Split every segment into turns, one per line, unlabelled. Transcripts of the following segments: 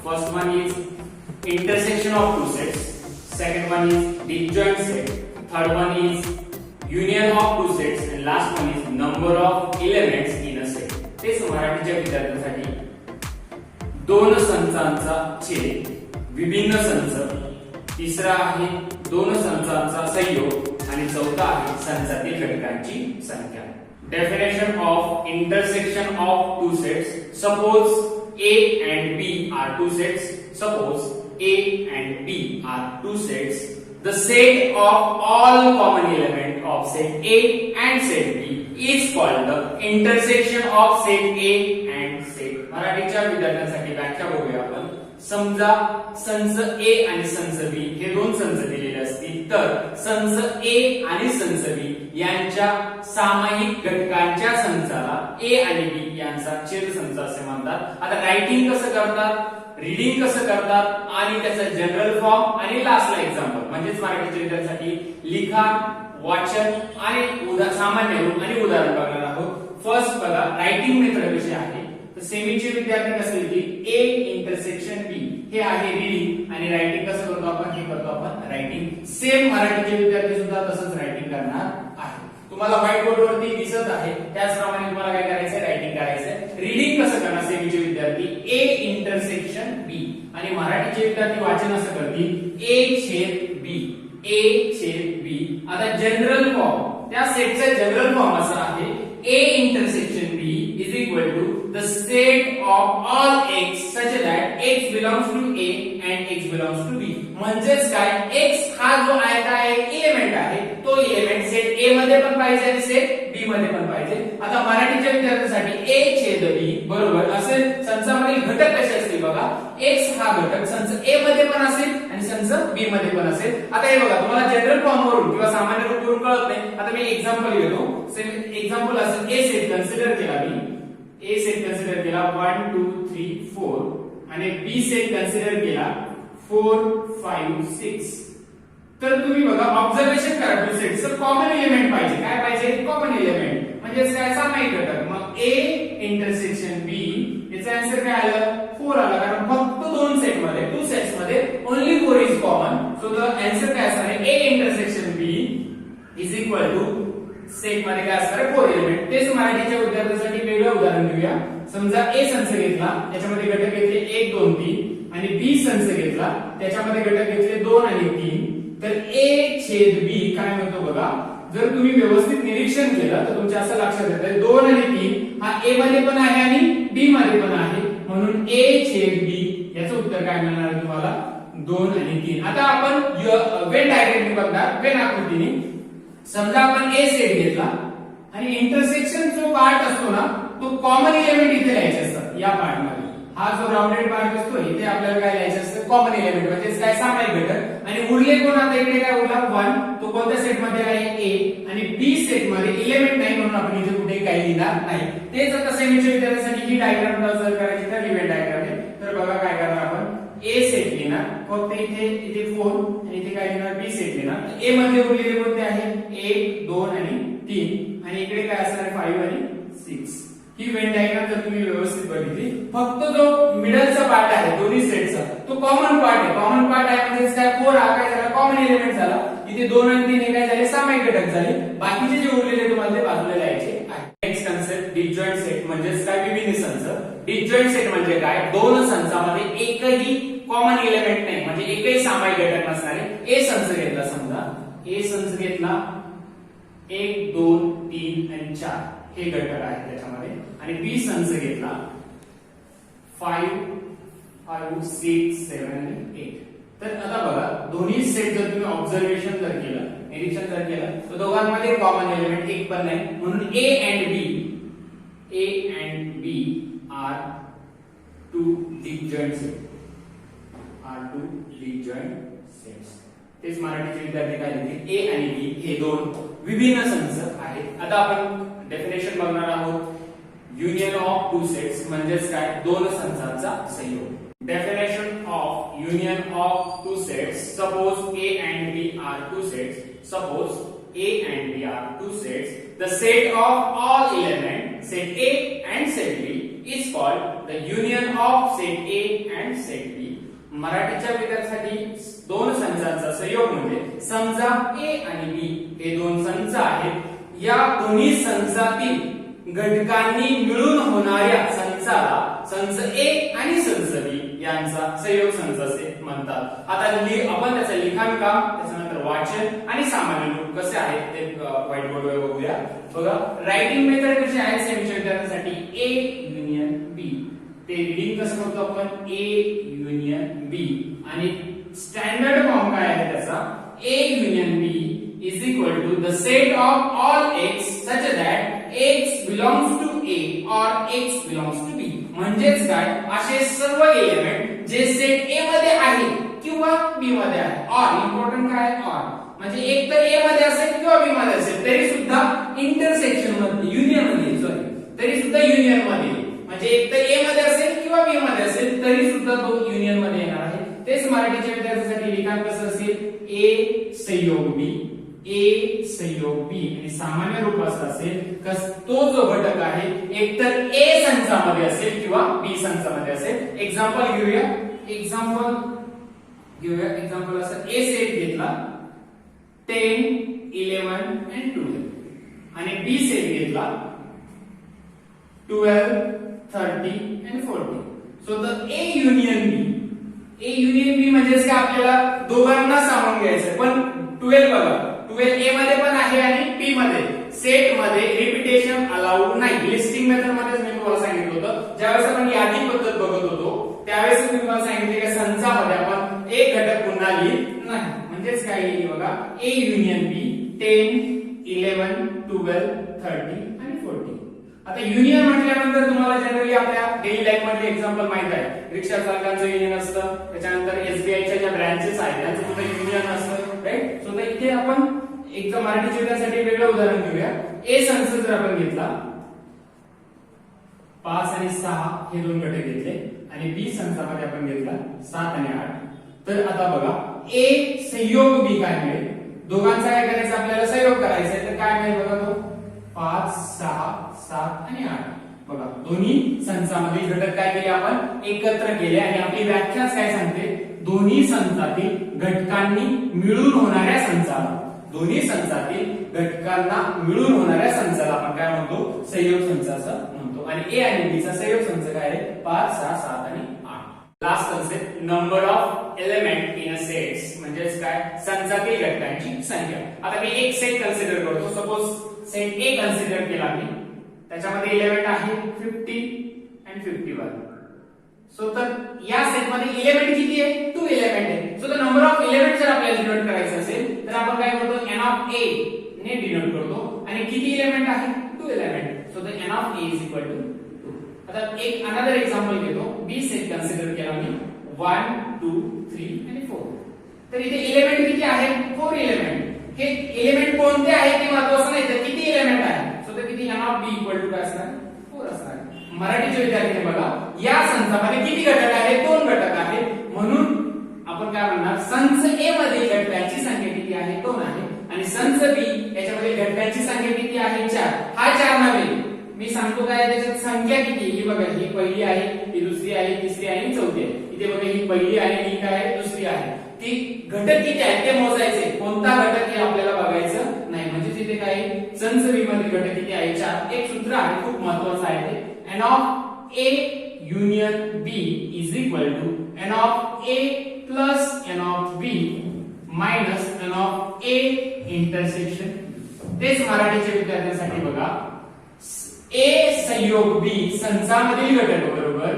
First one is intersection of two sets. Second one is disjoint set. Third one is union of two sets. And last one is number of elements in a set. तेच मराठीच्या विद्यार्थ्यांसाठी दोन संचांचा छेद, विभिन्न संच, तिसरा आहे दोन संचांचा संयोग आणि चौथा आहे संचातील घटकांची संख्या. Definition of intersection of two sets. Suppose A and B are two sets. Suppose A and B are two sets. The set of all common element of set A and set B is called the intersection of set A and set. मराठीच्या विद्यार्थ्यांसाठी व्याख्या बघूया आपण. समजा संच A आणि संच B हे दोन संच दिलेले असतील तर संच A आणि संच B यांच्या सामायिक घटकांच्या संचाला A आणि B यांचा छेद संच असे म्हणतात. आता रायटिंग कसं करतात, रीडिंग कसं करतात आणि त्याचा जनरल फॉर्म आणि लास्टला एक्झाम्पल म्हणजेच मराठीच्या विद्यार्थ्यांसाठी लिखाण, वाचन आणि सामान्य रूप आणि उदाहरण बघणार आहोत. फर्स्ट बघा रायटिंग मेथड कशी आहे. तर सेमीचे विद्यार्थी असतील की A इंटरसेक्शन B हे आहे रीडिंग आणि रायटिंग कसं करतो आपण, हे करतो आपण रायटिंग. सेम मराठीचे विद्यार्थी सुद्धा तसंच रायटिंग करणार आहे. तुम्हाला व्हाईट बोर्ड वरती दिसत आहे त्याचप्रमाणे तुम्हाला काय करायचंय, रायटिंग करायचंय. रीडिंग कसं करणार सेमीचे विद्यार्थी A इंटरसेक्शन B आणि मराठीचे विद्यार्थी वाचन असं करतील A छेद B, A छेद B. आता जनरल फॉर्म त्या सेटचा जनरल फॉर्म असा आहे A intersection B is equal to the set of all x such that x belongs to A and x belongs to B. म्हणजेच काय, x हा जो आहे काय एलिमेंट आहे तो एलिमेंट सेट A मध्ये पण पाहिजे आणि सेट B मध्ये पण पाहिजे. आता मराठीच्या विद्यार्थ्यांसाठी A छेद B बरोबर असे संचामधील घटक कसे असतील बघा. x हा घटक संच A मध्ये पण असेल आणि संच B मध्ये पण असेल. आता हे बघा तुम्हाला जनरल फॉर्म वरून किंवा सामान्य रूप वरून कळत नाही. आता मी एक्झाम्पल घेतो. एक्झाम्पल असेल A सेट कन्सिडर केला मी, A सेट कन्सिडर केला 1 2 3 4 आणि B सेट कन्सिडर केला 4 5 6. तर तुम्ही बघा ऑब्झर्वेशन करा टू सेट्स कॉमन एलिमेंट पाहिजे. काय पाहिजे, कॉमन एलिमेंट म्हणजे काय सामायिक घटक. मग A इंटरसेक्शन B याचा आन्सर काय आलं 4 आला कारण फक्त दोन सेट मध्ये टू सेट्स मध्ये only 4 is common. So the answer काय असणार आहे A intersection B is equal to set मध्ये काय असणार आहे 4 एलिमेंट. तेच मराठीच्या विद्यार्थ्यांसाठी वेगळं उदाहरण घेऊया. समजा A संच घेतला त्याच्यामध्ये घटक घेतले 1 2 3 आणि B संच घेतला त्याच्यामध्ये घटक घेतले 2 आणि 3. तर A छेद B काय म्हणतो बघा. जर तुम्ही व्यवस्थित निरीक्षण केलं तर तुमच्या असं लक्षात येतं 2 आणि 3 हा A मध्ये पण आहे आणि B मध्ये पण आहे म्हणून A छेद B याचं उत्तर काय मिळणार आहे तुम्हाला 2 आणि 3. आता आपण वेन डायग्राम बघणार. वेन आकृतीने समजा आपण A सेट घेतला आणि इंटरसेक्शन जो पार्ट असतो ना तो कॉमन एलिमेंट इथे लिहायचे असतात. या पार्ट मध्ये हा जो राउंडेड पार्ट असतो इथे आपल्याला काय लिहायचं असतं कॉमन एलिमेंट म्हणजे काय सामायिक घटक. आणि उरले कोण, आता इकडे काय उरला 1 तो कोणत्या सेट मध्ये आहे A आणि B सेट मध्ये एलिमेंट नाही म्हणून आपण इथे कुठे काही लिहिणार नाही. तेच आता सेमीच्या विद्यार्थ्यांसाठी ही डायग्राम जर करायची तर इव्हेंट डायग्राम आहे. तर बघा काय करणार आपण A सेट लिहिणार फक्त इथे 4 आणि इथे काय लिहिणार B सेट लिहिणार. A मध्ये उरलेले कोणते आहे 1 2 आणि 3 आणि इकडे काय असणार 5 आणि 6. ही वेन डायग्राम जर तुम्ही व्यवस्थित बघितली फक्त जो मिडलचा पार्ट आहे दोन्ही सेटचा तो कॉमन पार्ट आहे. कॉमन पार्ट आहे म्हणजे काय 4 हा काय झाला कॉमन एलिमेंट झाला. इथे 2 आणि 3 हे काय झाले सामायिक घटक झाले. बाकीचे जे उरलेले तुम्हाला ते बाजूला लिहायचे आहे. नेक्स्ट कन्सेप्ट डिसजॉइंट सेट म्हणजेच काय विभिन्न संच. डिसजॉइंट सेट म्हणजे काय, दोन संचामध्ये एकही कॉमन एलिमेंट नाही म्हणजे एकही सामायिक घटक नसणारे. A संच घेतला समजा A संच घेतला 1 2 3 आणि 4 हे घटक आहेत त्याच्यामध्ये आणि B संच घेतला 5 5 6 7 आणि 8. तर आता बघा दोन्ही सेट जर तुम्ही ऑब्झर्वेशन जर केलं निरीक्षण जर केलं तर दोघांमध्ये कॉमन एलिमेंट एक पण नाही म्हणून A and B are two disjoint sets. तेच मराठीचे विद्यार्थी काय लिहितील A आणि B हे दोन विभिन्न संच आहेत. आता आपण डेफिनेशन बघणार आहोत. युनियन ऑफ टू सेट्स म्हणजेच काय दोन संचांचा संयोग. Definition of union of two sets. Suppose A and B are two sets. Suppose A and B are two sets. The set of all elements set A and set B is called the union of set A and set B. मराठीच्या विद्यार्थ्यांसाठी दोन संचांचा संयोग म्हणजे समजा ए आणि बी हे दोन संच आहेत. या दोन्ही संचातील घटकांनी मिळून होणाऱ्या संचाला संच ए आणि संच बी यांचा संयोग संच असे म्हणतात. आता आपण त्याचं लिखाण काम, त्याच्यानंतर वाचन आणि सामान्य रूप कसे आहे ते व्हाईट बोर्डवर बघूया. बघा, रायटिंग मेथड कशी आहे सेमीच्या विद्यार्थ्यांसाठी ए युनियन बी. ते रीडिंग कसं करतो आपण ए युनियन बी. आणि स्टँडर्ड फॉर्म काय आहे त्याचा, A union B is equal to the set of all x such that x belongs to a or x belongs to b. म्हणजेच काय, असे सर्व एलिमेंट जे सेट ए मध्ये आहे किंवा बी मध्ये आहे. और इम्पॉर्टंट काय आहे, और म्हणजे एक तर ए मध्ये असेल किंवा बी मध्ये असेल तरी सुद्धा इंटरसेक्शन मध्ये, युनियन मध्ये, सॉरी तरी सुद्धा युनियन मध्ये, म्हणजे एक तर ए मध्ये असेल किंवा बी मध्ये असेल तरी सुद्धा तो युनियन मध्ये येणार आहे. तेच मराठीच्या विद्यार्थ्यांसाठी लिखाण कसं असेल, ए संयोग बी, ए संयोग बी. आणि सामान्य रूप असं असेल कस तो जो घटक आहे एक तर ए संचामध्ये असेल किंवा बी संचामध्ये असेल. एक्झाम्पल घेऊया, एक्झाम्पल असं ए सेट घेतला 10, 11 and 12 आणि बी सेट घेतला 12, 30 and 40. So the A union B, A union B म्हणजेच काय, आपल्याला दोघांना सामावून घ्यायचं. पण 12 बघा, 12 ए मध्ये पण आहे आणि बी मध्ये. सेट मध्ये रिपिटेशन अलाउड नाही. लिस्टिंग मेथड मध्येच मी तुम्हाला सांगितलं होतं, ज्यावेळेस आपण यादी पद्धत बघत होतो त्यावेळेस मी तुम्हाला सांगितले की संचामध्ये आपण एक घटक पुन्हा लिहित नाही. म्हणजेच काय लिहिली बघा, ए युनियन बी 10, 11, 12, 30 आणि 40. आता युनियन म्हटल्यानंतर तुम्हाला जनरली आपल्या डेली लाईफ मधले एक्झाम्पल माहित आहे. रिक्षा चालकांचं युनियन असतं, त्याच्यानंतर एसबीआयच्या ज्या ब्रँचेस आहेत त्यांचं सुद्धा युनियन असतं, राईट. सो इथे आपण एक मराठी विद्यार्थ्यांसाठी वेगळं उदाहरण घेऊया. ए संच जर आपण घेतला 5 आणि 6 हे दोन घटक घेतले आणि बी संचामध्ये आपण घेतला 7 आणि 8. तर आता बघा, ए संयोग बी काय मिळेल, दोघांचा काय करायचं आपल्याला, संयोग करायचा आहे. तर काय मिळेल बघा, तो 5, 6, 7 आणि 8. बघा, दोन्ही संचामध्ये घटक काय केले आपण एकत्र केले आणि आपली व्याख्या काय सांगते, दोन्ही संचातील घटकांनी मिळून होणाऱ्या संचाला, दोन्ही संचातील घटकांना मिळून होणाऱ्या संचाला आपण काय म्हणतो, संयोग संच असं म्हणतो. आणि ए आणि बी चा संयोग संच काय आहे, 5, 6, 7 आणि 8. Last concept, number of element in a set. म्हणजेच काय, संचातील घटकांची संख्या. आता मी एक सेट कन्सिडर करतो. सपोज सेट ए कन्सिडर केला मी, त्याच्यामध्ये एलिमेंट आहे 50 and 51. सो तर या सेट मध्ये एलिमेंट किती आहे, 2 एलिमेंट आहे. So the number of element जर आपल्याला डिनोट करायचं असेल तर आपण काय करतो, n ऑफ a ने डिनोट करतो. आणि किती एलिमेंट आहे, 2 element. So the n of a is equal to 2. आता एक अनदर एक्झाम्पल घेतो. बी सेट कन्सिडर केला मी 1, 2, 3 आणि 4. तर इथे एलिमेंट किती आहे, 4 एलिमेंट. हे एलिमेंट कोणते आहे ते महत्त्वाचं नाही, तर किती एलिमेंट आहे. सो तर किती, n of b equal to काय असणार, 4 असणार. मराठीचे विद्यार्थी बघा, या संचामध्ये किती घटक आहेत, 2 घटक आहेत. म्हणून आपण काय म्हणणार, संच ए मध्ये घटकांची संख्या किती आहे, 2 आहे. आणि संच बी याच्यामध्ये घटकांची संख्या किती आहे, 4. हा 4 नव्हे, मी सांगतो काय त्याच्यात संख्या किती. ही बघा, ही पहिली आहे, ही दुसरी आहे, तिसरी आहे आणि चौथी आहे. इथे बघा, ही पहिली आहे, ही काय आहे, दुसरी आहे. ती घटक किती आहेत ते मोजायचे, कोणता घटक हे आपल्याला बघायचं नाही. म्हणजे तिथे काय, संच बी मध्ये घटक किती आहे, 4. एक सूत्र आहे खूप महत्त्वाचं आहे ते, n of a union b is equal to n of a plus n of b minus n of a intersection. तेच मराठीच्या विद्यार्थ्यांसाठी बघा, a संयोग b संचामधील घटक बरोबर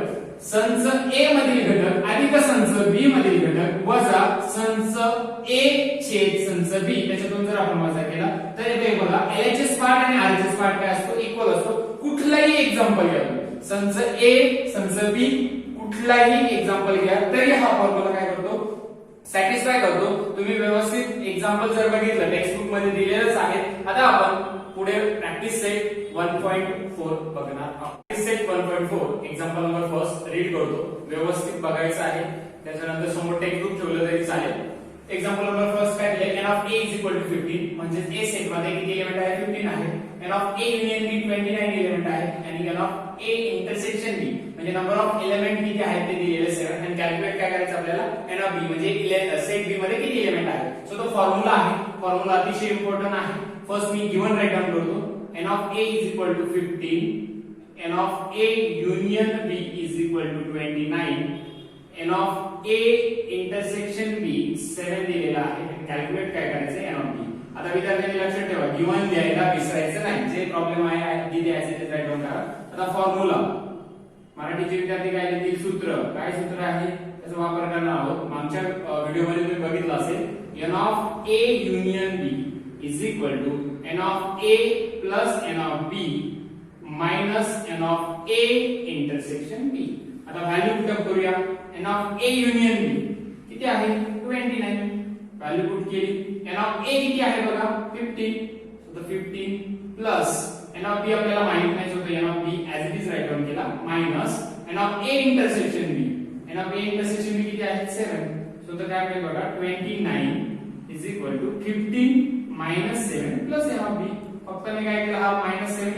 संच a मधील घटक अधिक संच b मधील घटक वजा संच a छेद संच b. त्याच्यातून जर आपण वजा केला तर इथे बघा, LHS पार्ट आणि RHS पार्ट काय असतो, इक्वल असतो. कुठलाही एक्झाम्पल घ्या, संच ए संच बी कुठलाही एक्झाम्पल घ्या तरी हा फॉर्म्युला काय करतो, सॅटिस्फाय करतो. तुम्ही व्यवस्थित एक्झाम्पल जर बघितलं टेक्स्ट बुक मध्ये दिलेलंच आहे. आता आपण पुढे प्रॅक्टिस सेट 1.4 बघणार. Practice set 1.4 example number first read करतो, व्यवस्थित बघायचं आहे. त्याच्यानंतर समोर टेक्स्ट बुक ठेवलं तरी चालेल. एक्झाम्पल नंबर फर्स्ट काय दिले, n of a is equal to 15. म्हणजे ए सेट मध्ये किती एलिमेंट आहे, 15 आहे. n of a union b 29 element आहे. आणि n of a intersection b म्हणजे नंबर ऑफ एलिमेंट किती आहेत ते दिलेले 7. आणि कॅल्क्युलेट ऑफ बी म्हणजे सेट बी मध्ये किती एलिमेंट आहेत. सो तो फॉर्म्युला आहे, फॉर्म्युला अतिशय इम्पॉर्टंट आहे. फर्स्ट मी गिवन राईट डाउन करतो. N of A is equal to 15, N of A union B is equal to 29, N of A intersection B 7 दिलेला आहे. कॅल्क्युलेट काय करायचं एन ऑफ बी. आता विद्यार्थ्यांनी लक्षात ठेवा गिवन द्यायला विसरायचं नाही. जे प्रॉब्लेम आहे ती द्यायचे ते राईट डाउन करा. आता फॉर्म्युला मराठीचे विद्यार्थी काय देतील, सूत्र काय सूत्र आहे त्याचा वापर करणार आहोत. मागच्या व्हिडिओमध्ये तुम्ही बघितलं असेल N of A union B is equal to N of A plus N of B minus N of A intersection B. आता व्हॅल्यू पुट करूया. N of A union B किती आहे 29, व्हॅल्यू पुट केली. एन ऑफ ए किती आहे बघा 15, so 15 plus N of B आपल्याला माहित नाही, so N of B as it is write down केला minus N of A intersection B. N of A intersection B किती आहे 7, सो तर काय मिळेल बघा 29 is equal to 15 minus 7 plus N of B. फक्त मी काय केलं हा मायनस 7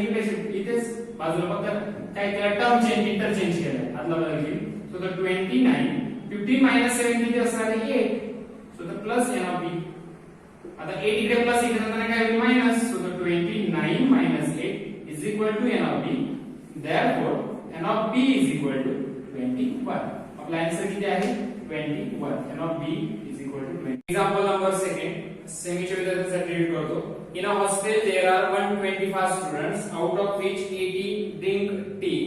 इथेच बाजूला फक्त काय केलं टर्म चेंज इंटरचेंज केलं आदला बदल केली. सो तर 29 15 मायनस 7 किती असणार आहे 8, सो तर प्लस एन ऑफ बी. आता 8 इकडे प्लस इकडे जाताना काय होईल मायनस, सो तर 29 minus 8 is equal to n of b. Therefore n of b is equal to 21. आपला आन्सर किती आहे 21. n of b is equal to 20. Example number second, सेमीच्या विद्यार्थ्यांसाठी रीड करतो. In a hostel there are 125 students, out of which 80 drink tea,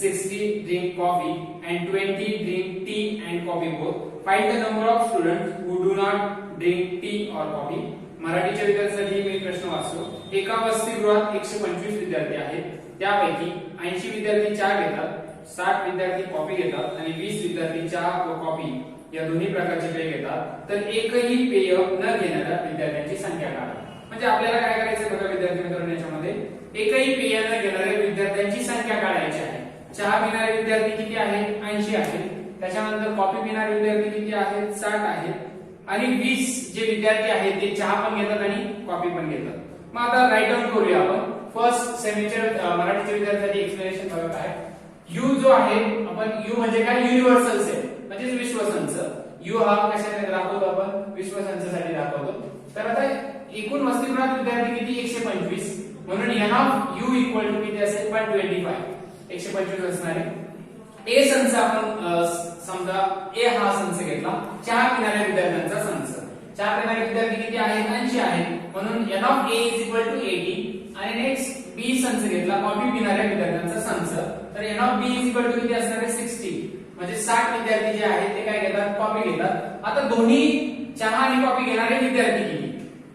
60 drink coffee and 20 drink tea and coffee both. Find the number of students who do not drink tea or coffee. मराठीच्या विद्यार्थ्यांसाठी मी प्रश्न वाचतो. एका वसतिगृहात 125 विद्यार्थी आहेत. त्यापैकी 80 विद्यार्थी चहा घेतात, 60 विद्यार्थी कॉफी घेतात आणि 20 विद्यार्थी चहा व कॉफी या दोन्ही प्रकारचे पेय घेतात. तर एकही पेय न घेणाऱ्या विद्यार्थ्यांची संख्या काढा. म्हणजे आपल्याला काय करायचं बघा विद्यार्थी मित्रांनो, याच्यामध्ये एकही पेय न घेणाऱ्या विद्यार्थ्यांची संख्या काढायची आहे. चहा पिणारे विद्यार्थी किती आहेत 80 आहेत. त्याच्यानंतर कॉफी पिणारे विद्यार्थी किती आहेत 60 आहेत आणि 20 जे विद्यार्थी आहेत ते चहा पण घेतात आणि कॉफी पण घेतात. मग आता राईट डाउन करूया आपण. फर्स्ट सेमिस्टर मराठीच्या विद्यार्थ्यांसाठी एक्सप्लेनेशन बघत आहे. यू जो आहे आपण यू म्हणजे काय युनिव्हर्सल सेट म्हणजे विश्वसंच. यू हा कशासाठी दाखवतो आपण विश्वसंचासाठी दाखवतो. तर आता एकूण वसतिगृहात विद्यार्थी किती 125 म्हणून n of U equal to किती असेल 125 125 असणार आहे. ए संच आपण समजा ए हा संच घेतला चहा पिणाऱ्या विद्यार्थ्यांचा संच. चहा पिणारे विद्यार्थी किती आहेत 80 आहेत म्हणून n of A is equal to 80. आणि नेक्स्ट बी संच घेतला कॉफी पिणाऱ्या विद्यार्थ्यांचा संच. तर n of B is equal to किती असणार आहे 60 म्हणजे 60 विद्यार्थी जे आहेत ते काय घेतात कॉफी घेतात. आता दोन्ही चहा आणि कॉफी घेणारे विद्यार्थी किती,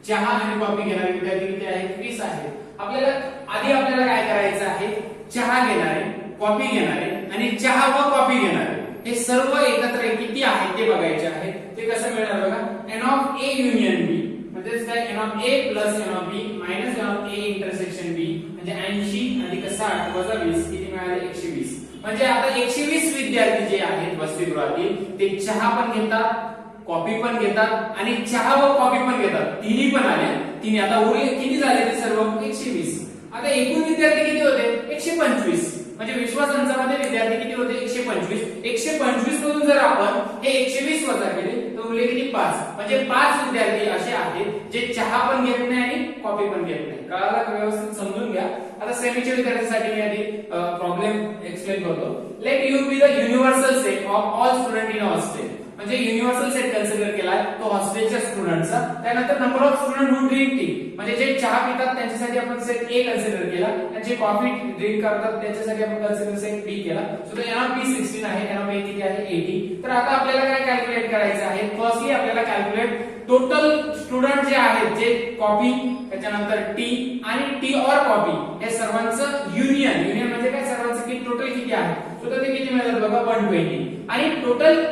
चहा आणि कॉफी घेणारे विद्यार्थी किती आहेत 20 आहेत. आपल्याला काय करायचं आहे चहा घेणारे कॉफी घेणारे आणि चहा व कॉफी घेणारे हे सर्व एकत्र किती आहेत ते बघायचे आहे. ते कसं मिळणार बघा N of A union B म्हणजेच काय N of A plus N of B minus N of A intersection B म्हणजे 80 अधिक 60 वजा 20 किती मिळाले 120. म्हणजे आता 120 विद्यार्थी जे आहेत वसतिगृहातील ते चहा पण घेतात कॉफी पण घेतात आणि चहा व कॉफी पण घेतात. तिन्ही पण आले. तिन्ही आता उरले किती झाले ते सर्व 120. आता एकूण विद्यार्थी किती होते 125 म्हणजे विश्वसंचामध्ये विद्यार्थी किती होते 125. 125 मधून जर आपण हे 120 वजा केले तर उरले किती 5 म्हणजे 5 विद्यार्थी असे आहेत जे चहा पण घेत नाही आणि कॉफी पण घेत नाही. कळालं का व्यवस्थित समजून घ्या. आता सेमीच्या विद्यार्थ्यांसाठी मी आधी प्रॉब्लेम एक्सप्लेन करतो. Let you be the universal set of all student in a hostel म्हणजे युनिव्हर्सल सेट कन्सिडर केलाय तो हॉस्टेलच्या स्टुडंटचा. त्यानंतर number of student who drink tea म्हणजे जे चहा पितात त्यांच्यासाठी आपण सेट ए कन्सिडर केला आणि जे कॉफी ड्रिंक करतात त्यांच्यासाठी आपण कन्सिडर सेट बी केला. सो एन ऑफ बी 16 आहे एन ऑफ ए किती आहे 80. तर आता आपल्याला काय कॅल्क्युलेट करायचं आहे. फर्स्टली आपल्याला कॅल्क्युलेट टोटल स्टुडंट जे आहेत जे कॉफी त्याच्यानंतर टी आणि टी और कॉफी हे सर्वांचं युनियन म्हणजे काय सर्वांचं किती टोटल किती आहे. सो तर ते किती मिळतात बघा 120 आणि टोटल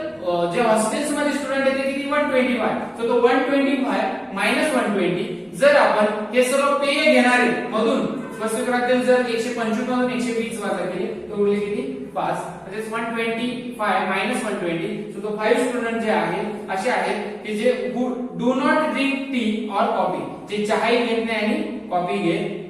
जे हॉस्टेल्स मध्ये स्टुडंट आहेत ते किती 125. सो तो 125 मायनस 120 जर आपण हे सर्व पेय घेणारे मधून वसतिगृहातील जर 125 मधून 120 वजा केले तर उरले किती 5 म्हणजे 125 मायनस 120. सो तो 5 स्टुडंट जे आहेत असे आहेत की जे डू नॉट ड्रिंक टी और कॉफी जे चहाही घेत नाही आणि कॉफी घेत